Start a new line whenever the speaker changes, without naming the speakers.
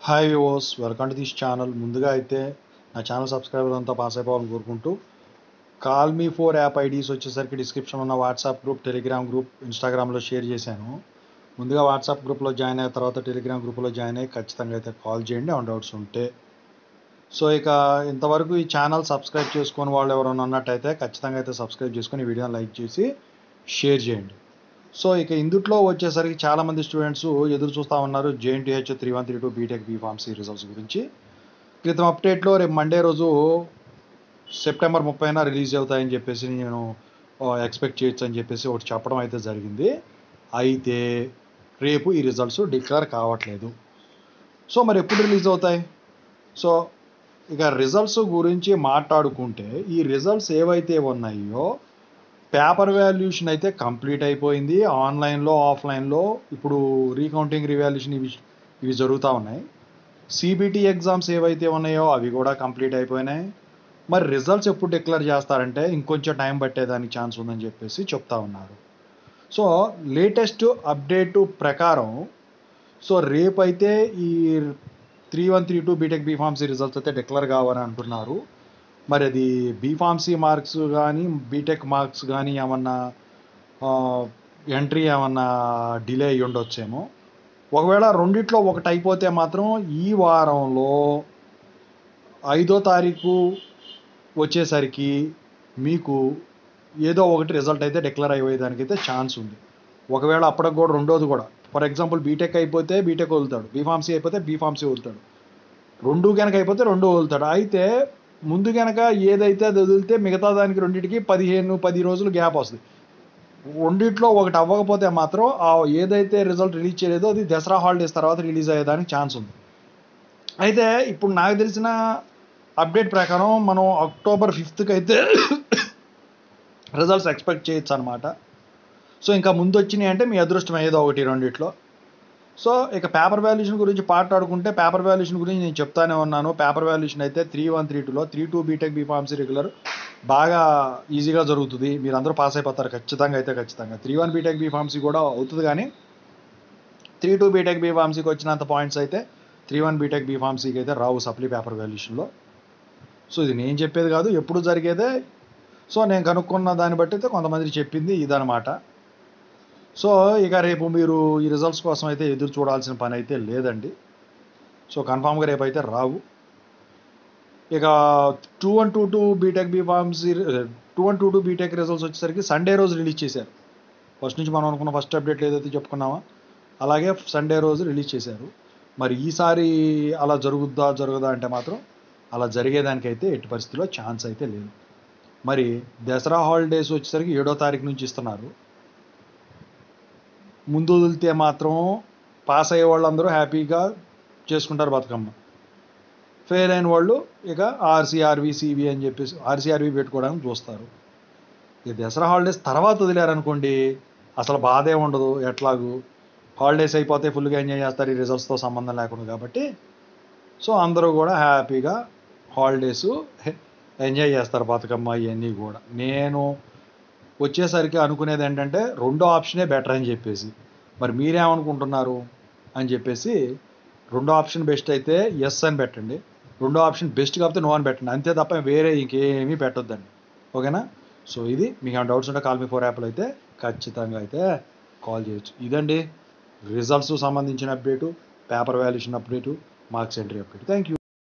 Hi viewers, welcome to this channel. ముందుగా అయితే నా ఛానల్ సబ్స్క్రైబర్ అంతా పాస్ అయిపోవాలని కోరుకుంటూ, call me four app IDs వచ్చేసరికి డిస్క్రిప్షన్ ఉన్న వాట్సాప్ గ్రూప్, టెలిగ్రామ్ గ్రూప్, ఇన్స్టాగ్రామ్లో షేర్ చేశాను. ముందుగా వాట్సాప్ గ్రూప్లో జాయిన్ అయిన తర్వాత టెలిగ్రామ్ గ్రూప్లో జాయిన్ అయ్యి ఖచ్చితంగా అయితే కాల్ చేయండి ఆన్ డౌట్స్ ఉంటే. సో ఇక ఇంతవరకు ఈ ఛానల్ సబ్స్క్రైబ్ చేసుకొని వాళ్ళు ఎవరైనా ఉన్నట్టయితే ఖచ్చితంగా అయితే సబ్స్క్రైబ్ చేసుకొని వీడియోని లైక్ చేసి షేర్ చేయండి. సో ఇక ఇందుట్లో వచ్చేసరికి చాలామంది స్టూడెంట్స్ ఎదురు చూస్తూ ఉన్నారు JNTH 3132 బీటెక్ బీఫార్మసీ రిజల్ట్స్ గురించి. క్రితం అప్డేట్లో రేపు మండే రోజు సెప్టెంబర్ 30న రిలీజ్ అవుతాయని చెప్పేసి నేను ఎక్స్పెక్ట్ చేయొచ్చు అని చెప్పేసి ఒకటి చెప్పడం అయితే జరిగింది. అయితే రేపు ఈ రిజల్ట్స్ డిక్లేర్ కావట్లేదు. సో మరి ఎప్పుడు రిలీజ్ అవుతాయి? సో ఇక రిజల్ట్స్ గురించి మాట్లాడుకుంటే, ఈ రిజల్ట్స్ ఏవైతే ఉన్నాయో పేపర్ వాల్యుయేషన్ అయితే కంప్లీట్ అయిపోయింది. ఆన్లైన్లో, ఆఫ్లైన్లో ఇప్పుడు రీకౌంటింగ్, రివాల్యుయేషన్ ఇవి జరుగుతూ ఉన్నాయి. CBT ఎగ్జామ్స్ ఏవైతే ఉన్నాయో అవి కూడా కంప్లీట్ అయిపోయినాయి. మరి రిజల్ట్స్ ఎప్పుడు డిక్లేర్ చేస్తారంటే ఇంకొంచెం టైం పట్టేదానికి ఛాన్స్ ఉందని చెప్పేసి చెప్తా ఉన్నారు. సో లేటెస్ట్ అప్డేటు ప్రకారం సో రేపైతే ఈ 3132 బీటెక్ బీఫార్మసీ రిజల్ట్స్ అయితే డిక్లేర్ కావాలని అంటున్నారు. మరి అది బీఫార్మసీ మార్క్స్ కానీ, బీటెక్ మార్క్స్ కానీ ఏమన్నా ఎంట్రీ ఏమన్నా డిలే అయ్యి ఉండొచ్చేమో. ఒకవేళ రెండిట్లో ఒకటి అయిపోతే మాత్రం ఈ వారంలో 5వ తారీఖు వచ్చేసరికి మీకు ఏదో ఒకటి రిజల్ట్ అయితే డిక్లేర్ అయ్యేదానికి అయితే ఛాన్స్ ఉంది. ఒకవేళ అప్పటికి కూడా రెండోది కూడా, ఫర్ ఎగ్జాంపుల్ బీటెక్ అయిపోతే బీటెక్ వదులుతాడు, బీఫార్మసీ అయిపోతే బీఫార్మసీ వదులుతాడు, రెండు కనుక అయిపోతే రెండు వదులుతాడు. అయితే ముందు కనుక ఏదైతే అది వదిలితే మిగతా దానికి రెండింటికి 10 రోజులు గ్యాప్ వస్తుంది. రెండిట్లో ఒకటి అవ్వకపోతే మాత్రం ఆ ఏదైతే రిజల్ట్ రిలీజ్ చేయలేదో అది దసరా హాలిడేస్ తర్వాత రిలీజ్ అయ్యేదానికి ఛాన్స్ ఉంది. అయితే ఇప్పుడు నాకు తెలిసిన అప్డేట్ ప్రకారం మనం అక్టోబర్ 5th అయితే రిజల్ట్స్ ఎక్స్పెక్ట్ చేయొచ్చు అనమాట. సో ఇంకా ముందు వచ్చినాయి అంటే మీ అదృష్టం ఏదో ఒకటి రెండిట్లో. సో ఇక పేపర్ వాల్యుయేషన్ గురించి మాట్లాడుకుంటే, పేపర్ వాల్యుయేషన్ గురించి నేను చెప్తానే ఉన్నాను. పేపర్ వాల్యుయేషన్ అయితే 3132లో 32 బీటెక్ బీఫార్మసీ రెగ్యులర్ బాగా ఈజీగా జరుగుతుంది. మీరు అందరూ పాస్ అయిపోతారు ఖచ్చితంగా. అయితే ఖచ్చితంగా 31 బీటెక్ బీఫార్మసీ కూడా అవుతుంది, కానీ 32 బీటెక్ బీఫార్మసీకి వచ్చినంత పాయింట్స్ అయితే 31 బీటెక్ బీఫార్మసీకి అయితే రావు సప్లీ పేపర్ వాల్యుయేషన్లో. సో ఇది నేను చెప్పేది కాదు, ఎప్పుడు జరిగేదే. సో నేను కనుక్కున్న దాన్ని బట్టి అయితే కొంతమంది చెప్పింది ఇదనమాట. సో ఇక రేపు మీరు ఈ రిజల్ట్స్ కోసం అయితే ఎదురు చూడాల్సిన పని అయితే లేదండి. సో కన్ఫామ్గా రేపు అయితే రావు. ఇక 2122 బీటెక్ బీఫార్మసీ 2122 బీటెక్ రిజల్ట్స్ వచ్చేసరికి సండే రోజు రిలీజ్ చేశారు. ఫస్ట్ నుంచి మనం అనుకున్న ఫస్ట్ అప్డేట్లు ఏదైతే చెప్పుకున్నామో అలాగే సండే రోజు రిలీజ్ చేశారు. మరి ఈసారి అలా జరుగుదా అంటే మాత్రం అలా జరిగేదానికైతే ఎట్టి పరిస్థితిలో ఛాన్స్ అయితే లేదు. మరి దసరా హాలిడేస్ వచ్చేసరికి 7వ తారీఖు నుంచి ఇస్తున్నారు. ముందు వదిలితే మాత్రం పాస్ అయ్యే వాళ్ళందరూ హ్యాపీగా చేసుకుంటారు బతుకమ్మ. ఫెయిల్ అయిన వాళ్ళు ఇక RC/RV CV అని చెప్పేసి RC/RV పెట్టుకోవడానికి చూస్తారు. ఇక దసరా హాలిడేస్ తర్వాత వదిలేరనుకోండి అసలు బాధే ఉండదు. ఎట్లాగూ హాలిడేస్ అయిపోతే ఫుల్గా ఎంజాయ్ చేస్తారు, ఈ రిజల్ట్స్తో సంబంధం లేకుండా కాబట్టి. సో అందరూ కూడా హ్యాపీగా హాలిడేస్ ఎంజాయ్ చేస్తారు, బతుకమ్మ ఇవన్నీ కూడా. నేను వచ్చేసరికి అనుకునేది ఏంటంటే రెండో ఆప్షనే బెటర్ అని చెప్పేసి. మరి మీరేమనుకుంటున్నారు అని చెప్పేసి, రెండో ఆప్షన్ బెస్ట్ అయితే ఎస్ అని పెట్టండి, రెండో ఆప్షన్ బెస్ట్ కాకపోతే నో అని పెట్టండి, అంతే తప్ప వేరే ఇంకేమీ పెట్టొద్దండి. ఓకేనా? సో ఇది మీకు ఏమైనా డౌట్స్ ఉంటే కాల్ మీ ఫోర్ యాప్లో అయితే ఖచ్చితంగా అయితే కాల్ చేయొచ్చు. ఇదండి రిజల్ట్స్ సంబంధించిన update, paper valuation update, marks entry update. Thank you.